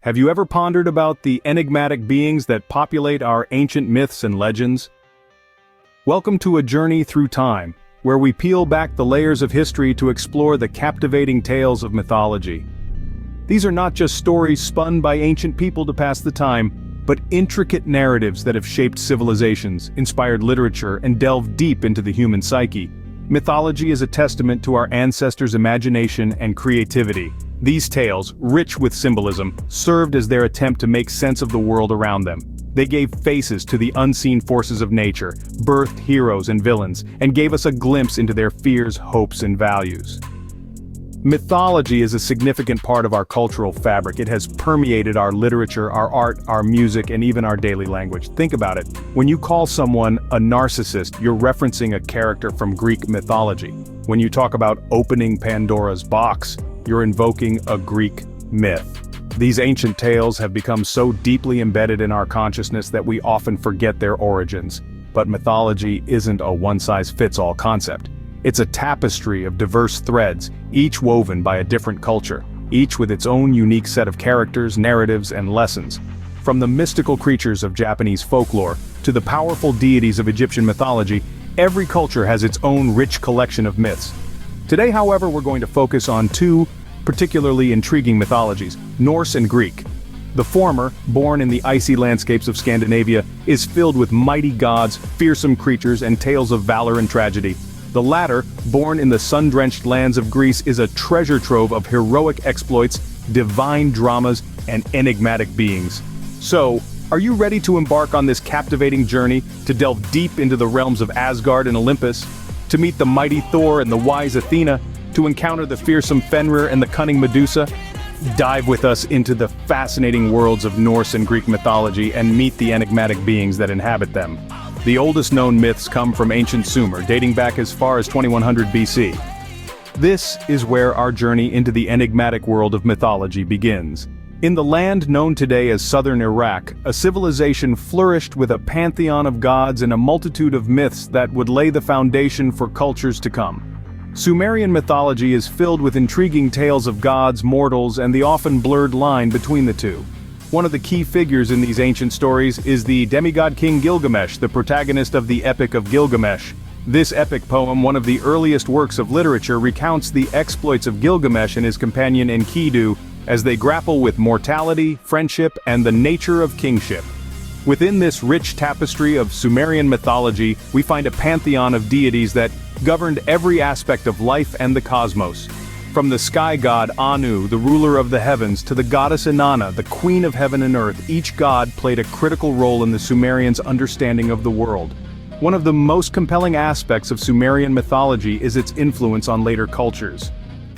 Have you ever pondered about the enigmatic beings that populate our ancient myths and legends? Welcome to a journey through time, where we peel back the layers of history to explore the captivating tales of mythology. These are not just stories spun by ancient people to pass the time, but intricate narratives that have shaped civilizations, inspired literature, and delved deep into the human psyche. Mythology is a testament to our ancestors' imagination and creativity. These tales, rich with symbolism, served as their attempt to make sense of the world around them. They gave faces to the unseen forces of nature, birthed heroes and villains, and gave us a glimpse into their fears, hopes, and values. Mythology is a significant part of our cultural fabric. It has permeated our literature, our art, our music, and even our daily language. Think about it. When you call someone a narcissist, you're referencing a character from Greek mythology. When you talk about opening Pandora's box, you're invoking a Greek myth. These ancient tales have become so deeply embedded in our consciousness that we often forget their origins. But mythology isn't a one-size-fits-all concept. It's a tapestry of diverse threads, each woven by a different culture, each with its own unique set of characters, narratives, and lessons. From the mystical creatures of Japanese folklore to the powerful deities of Egyptian mythology, every culture has its own rich collection of myths. Today, however, we're going to focus on two particularly intriguing mythologies, Norse and Greek. The former, born in the icy landscapes of Scandinavia, is filled with mighty gods, fearsome creatures, and tales of valor and tragedy. The latter, born in the sun-drenched lands of Greece, is a treasure trove of heroic exploits, divine dramas, and enigmatic beings. So, are you ready to embark on this captivating journey, to delve deep into the realms of Asgard and Olympus, to meet the mighty Thor and the wise Athena, to encounter the fearsome Fenrir and the cunning Medusa? Dive with us into the fascinating worlds of Norse and Greek mythology and meet the enigmatic beings that inhabit them. The oldest known myths come from ancient Sumer, dating back as far as 2100 BC. This is where our journey into the enigmatic world of mythology begins. In the land known today as southern Iraq, a civilization flourished with a pantheon of gods and a multitude of myths that would lay the foundation for cultures to come. Sumerian mythology is filled with intriguing tales of gods, mortals, and the often blurred line between the two. One of the key figures in these ancient stories is the demigod king Gilgamesh, the protagonist of the Epic of Gilgamesh. This epic poem, one of the earliest works of literature, recounts the exploits of Gilgamesh and his companion Enkidu as they grapple with mortality, friendship, and the nature of kingship. Within this rich tapestry of Sumerian mythology, we find a pantheon of deities that governed every aspect of life and the cosmos. From the sky god Anu, the ruler of the heavens, to the goddess Inanna, the queen of heaven and earth, each god played a critical role in the Sumerians' understanding of the world. One of the most compelling aspects of Sumerian mythology is its influence on later cultures.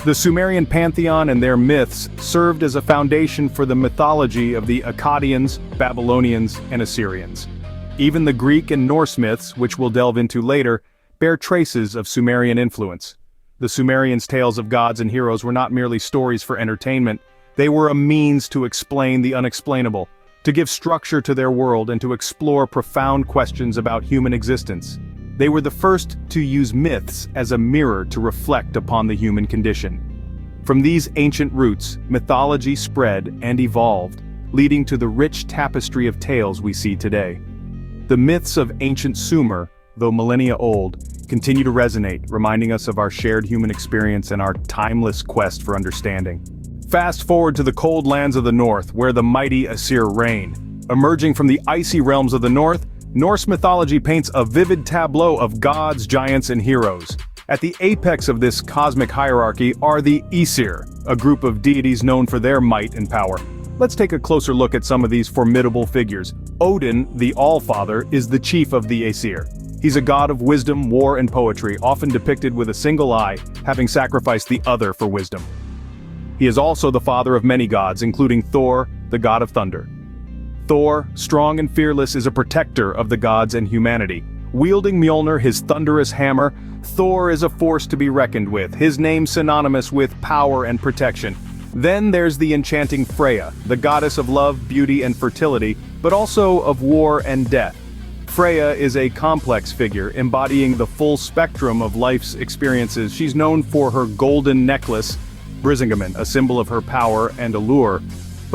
The Sumerian pantheon and their myths served as a foundation for the mythology of the Akkadians, Babylonians, and Assyrians. Even the Greek and Norse myths, which we'll delve into later, bear traces of Sumerian influence. The Sumerians' tales of gods and heroes were not merely stories for entertainment, they were a means to explain the unexplainable, to give structure to their world and to explore profound questions about human existence. They were the first to use myths as a mirror to reflect upon the human condition. From these ancient roots, mythology spread and evolved, leading to the rich tapestry of tales we see today. The myths of ancient Sumer, though millennia old, continue to resonate, reminding us of our shared human experience and our timeless quest for understanding. Fast forward to the cold lands of the north, where the mighty Asir reign. Emerging from the icy realms of the north, Norse mythology paints a vivid tableau of gods, giants, and heroes. At the apex of this cosmic hierarchy are the Aesir, a group of deities known for their might and power. Let's take a closer look at some of these formidable figures. Odin, the All-Father, is the chief of the Aesir. He's a god of wisdom, war, and poetry, often depicted with a single eye, having sacrificed the other for wisdom. He is also the father of many gods, including Thor, the god of thunder. Thor, strong and fearless, is a protector of the gods and humanity. Wielding Mjolnir, his thunderous hammer, Thor is a force to be reckoned with, his name synonymous with power and protection. Then there's the enchanting Freya, the goddess of love, beauty, and fertility, but also of war and death. Freya is a complex figure, embodying the full spectrum of life's experiences. She's known for her golden necklace, Brisingamen, a symbol of her power and allure,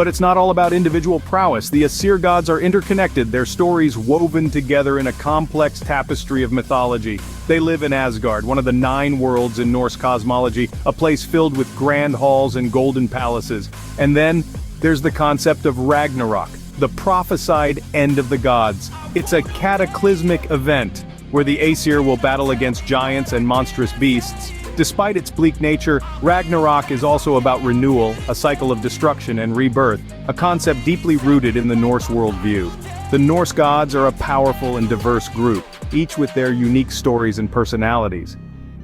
But it's not all about individual prowess. The Aesir gods are interconnected, their stories woven together in a complex tapestry of mythology. They live in Asgard, one of the 9 worlds in Norse cosmology, a place filled with grand halls and golden palaces. And then, there's the concept of Ragnarok, the prophesied end of the gods. It's a cataclysmic event, where the Aesir will battle against giants and monstrous beasts. Despite its bleak nature, Ragnarok is also about renewal, a cycle of destruction and rebirth, a concept deeply rooted in the Norse worldview. The Norse gods are a powerful and diverse group, each with their unique stories and personalities.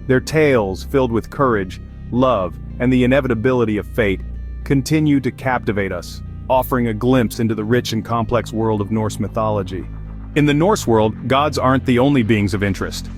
Their tales, filled with courage, love, and the inevitability of fate, continue to captivate us, offering a glimpse into the rich and complex world of Norse mythology. In the Norse world, gods aren't the only beings of interest.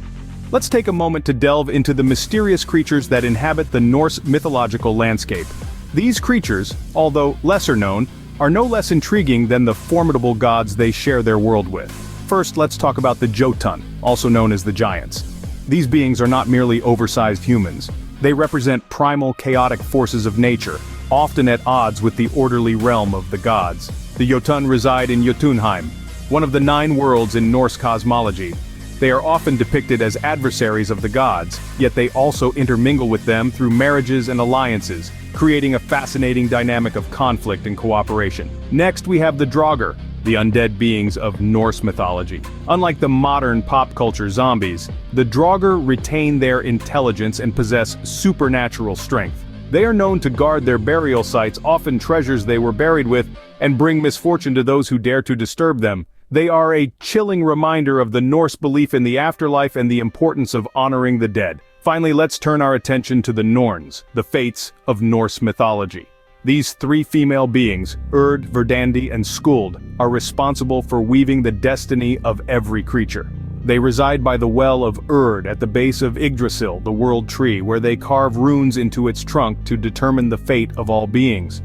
Let's take a moment to delve into the mysterious creatures that inhabit the Norse mythological landscape. These creatures, although lesser known, are no less intriguing than the formidable gods they share their world with. First, let's talk about the Jotun, also known as the Giants. These beings are not merely oversized humans. They represent primal chaotic forces of nature, often at odds with the orderly realm of the gods. The Jotun reside in Jotunheim, one of the 9 worlds in Norse cosmology. They are often depicted as adversaries of the gods, yet they also intermingle with them through marriages and alliances, creating a fascinating dynamic of conflict and cooperation. Next, we have the Draugr, the undead beings of Norse mythology. Unlike the modern pop culture zombies, the Draugr retain their intelligence and possess supernatural strength. They are known to guard their burial sites, often treasures they were buried with, and bring misfortune to those who dare to disturb them. They are a chilling reminder of the Norse belief in the afterlife and the importance of honoring the dead. Finally, let's turn our attention to the Norns, the fates of Norse mythology. These 3 female beings, Urd, Verdandi, and Skuld, are responsible for weaving the destiny of every creature. They reside by the well of Urd at the base of Yggdrasil, the world tree, where they carve runes into its trunk to determine the fate of all beings.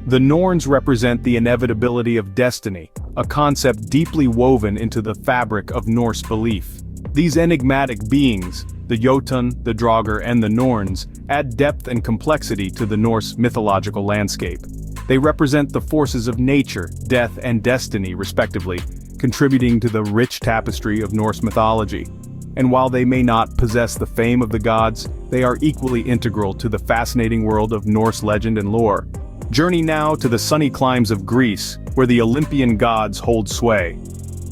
The Norns represent the inevitability of destiny, a concept deeply woven into the fabric of Norse belief. These enigmatic beings, the Jotun, the Draugr, and the Norns, add depth and complexity to the Norse mythological landscape. They represent the forces of nature, death, and destiny, respectively, contributing to the rich tapestry of Norse mythology. And while they may not possess the fame of the gods, they are equally integral to the fascinating world of Norse legend and lore. Journey now to the sunny climes of Greece, where the Olympian gods hold sway.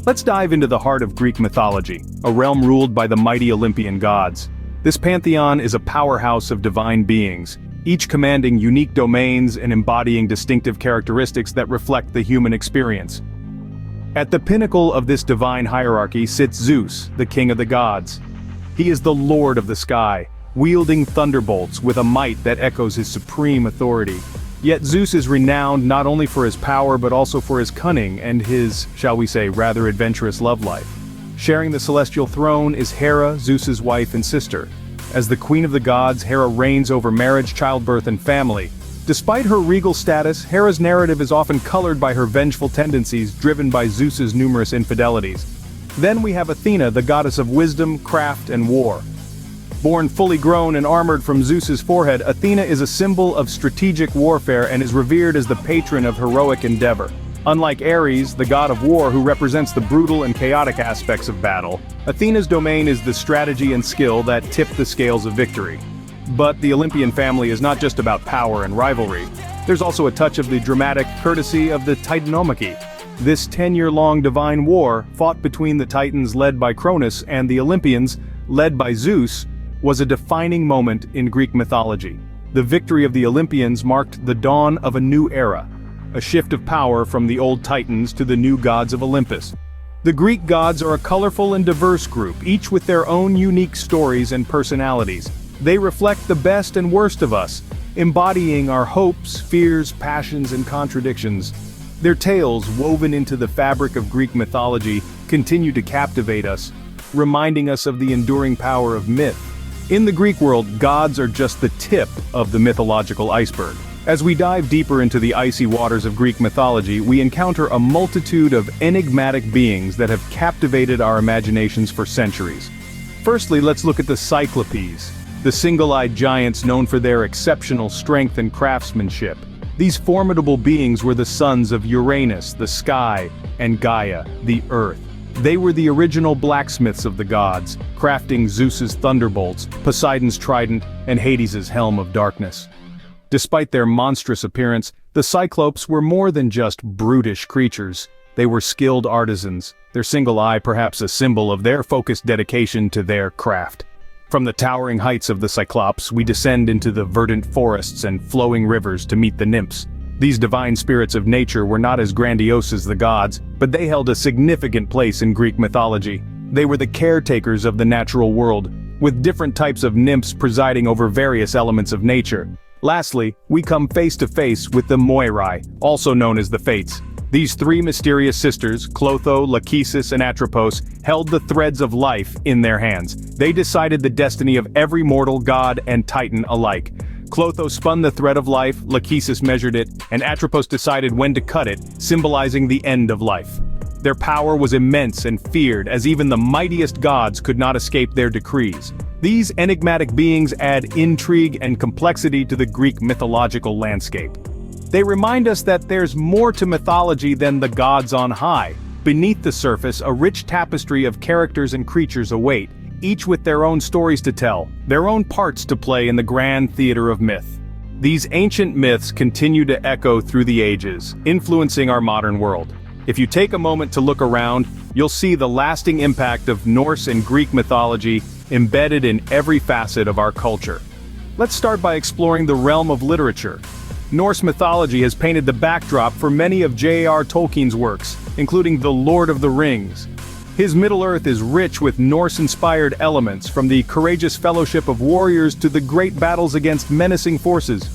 Let's dive into the heart of Greek mythology, a realm ruled by the mighty Olympian gods. This pantheon is a powerhouse of divine beings, each commanding unique domains and embodying distinctive characteristics that reflect the human experience. At the pinnacle of this divine hierarchy sits Zeus, the king of the gods. He is the lord of the sky, wielding thunderbolts with a might that echoes his supreme authority. Yet Zeus is renowned not only for his power but also for his cunning and his, shall we say, rather adventurous love life. Sharing the celestial throne is Hera, Zeus's wife and sister. As the queen of the gods, Hera reigns over marriage, childbirth, and family. Despite her regal status, Hera's narrative is often colored by her vengeful tendencies driven by Zeus's numerous infidelities. Then we have Athena, the goddess of wisdom, craft, and war. Born fully grown and armored from Zeus's forehead, Athena is a symbol of strategic warfare and is revered as the patron of heroic endeavor. Unlike Ares, the god of war who represents the brutal and chaotic aspects of battle, Athena's domain is the strategy and skill that tip the scales of victory. But the Olympian family is not just about power and rivalry. There's also a touch of the dramatic courtesy of the Titanomachy. This 10-year-long divine war, fought between the Titans led by Cronus and the Olympians, led by Zeus, was a defining moment in Greek mythology. The victory of the Olympians marked the dawn of a new era, a shift of power from the old Titans to the new gods of Olympus. The Greek gods are a colorful and diverse group, each with their own unique stories and personalities. They reflect the best and worst of us, embodying our hopes, fears, passions, and contradictions. Their tales, woven into the fabric of Greek mythology, continue to captivate us, reminding us of the enduring power of myth. In the Greek world, gods are just the tip of the mythological iceberg. As we dive deeper into the icy waters of Greek mythology, we encounter a multitude of enigmatic beings that have captivated our imaginations for centuries. Firstly, let's look at the Cyclopes, the single-eyed giants known for their exceptional strength and craftsmanship. These formidable beings were the sons of Uranus, the sky, and Gaia, the earth. They were the original blacksmiths of the gods, crafting Zeus's thunderbolts, Poseidon's trident, and Hades's helm of darkness. Despite their monstrous appearance, the Cyclopes were more than just brutish creatures. They were skilled artisans, their single eye perhaps a symbol of their focused dedication to their craft. From the towering heights of the Cyclops, we descend into the verdant forests and flowing rivers to meet the nymphs. These divine spirits of nature were not as grandiose as the gods, but they held a significant place in Greek mythology. They were the caretakers of the natural world, with different types of nymphs presiding over various elements of nature. Lastly, we come face to face with the Moirai, also known as the Fates. These three mysterious sisters, Clotho, Lachesis, and Atropos, held the threads of life in their hands. They decided the destiny of every mortal, god, and titan alike. Clotho spun the thread of life, Lachesis measured it, and Atropos decided when to cut it, symbolizing the end of life. Their power was immense and feared, as even the mightiest gods could not escape their decrees. These enigmatic beings add intrigue and complexity to the Greek mythological landscape. They remind us that there's more to mythology than the gods on high. Beneath the surface, a rich tapestry of characters and creatures await, each with their own stories to tell, their own parts to play in the grand theater of myth. These ancient myths continue to echo through the ages, influencing our modern world. If you take a moment to look around, you'll see the lasting impact of Norse and Greek mythology embedded in every facet of our culture. Let's start by exploring the realm of literature. Norse mythology has painted the backdrop for many of J.R. Tolkien's works, including The Lord of the Rings. His Middle-earth is rich with Norse-inspired elements, from the courageous fellowship of warriors to the great battles against menacing forces.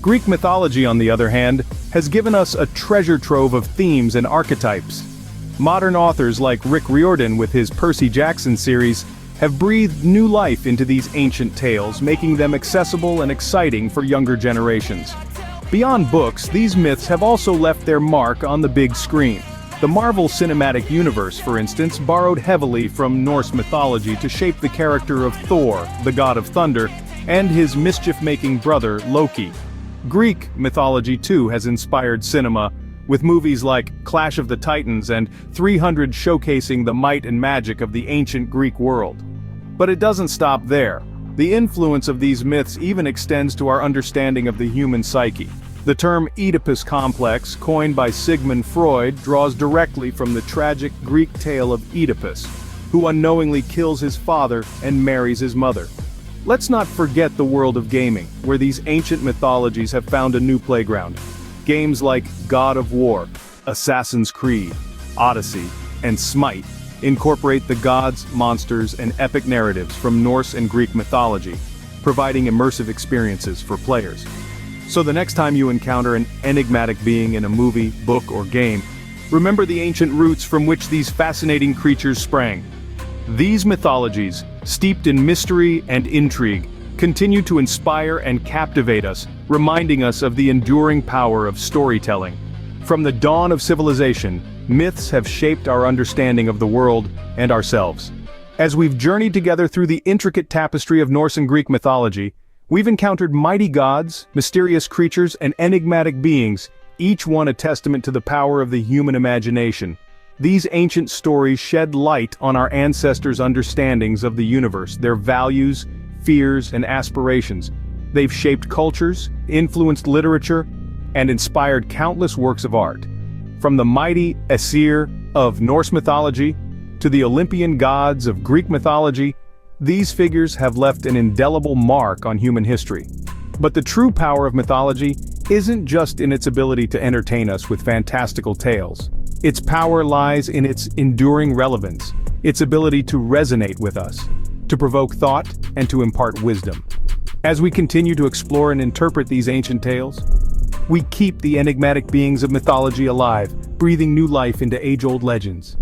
Greek mythology, on the other hand, has given us a treasure trove of themes and archetypes. Modern authors like Rick Riordan with his Percy Jackson series have breathed new life into these ancient tales, making them accessible and exciting for younger generations. Beyond books, these myths have also left their mark on the big screen. The Marvel Cinematic Universe, for instance, borrowed heavily from Norse mythology to shape the character of Thor, the god of thunder, and his mischief-making brother, Loki. Greek mythology too has inspired cinema, with movies like Clash of the Titans and 300 showcasing the might and magic of the ancient Greek world. But it doesn't stop there. The influence of these myths even extends to our understanding of the human psyche. The term Oedipus complex, coined by Sigmund Freud, draws directly from the tragic Greek tale of Oedipus, who unknowingly kills his father and marries his mother. Let's not forget the world of gaming, where these ancient mythologies have found a new playground. Games like God of War, Assassin's Creed, Odyssey, and Smite incorporate the gods, monsters, and epic narratives from Norse and Greek mythology, providing immersive experiences for players. So the next time you encounter an enigmatic being in a movie, book, or game, remember the ancient roots from which these fascinating creatures sprang. These mythologies, steeped in mystery and intrigue, continue to inspire and captivate us, reminding us of the enduring power of storytelling. From the dawn of civilization, myths have shaped our understanding of the world and ourselves. As we've journeyed together through the intricate tapestry of Norse and Greek mythology, we've encountered mighty gods, mysterious creatures, and enigmatic beings, each one a testament to the power of the human imagination. These ancient stories shed light on our ancestors' understandings of the universe, their values, fears, and aspirations. They've shaped cultures, influenced literature, and inspired countless works of art. From the mighty Aesir of Norse mythology to the Olympian gods of Greek mythology, these figures have left an indelible mark on human history. But the true power of mythology isn't just in its ability to entertain us with fantastical tales. Its power lies in its enduring relevance, its ability to resonate with us, to provoke thought, and to impart wisdom. As we continue to explore and interpret these ancient tales, we keep the enigmatic beings of mythology alive, breathing new life into age-old legends.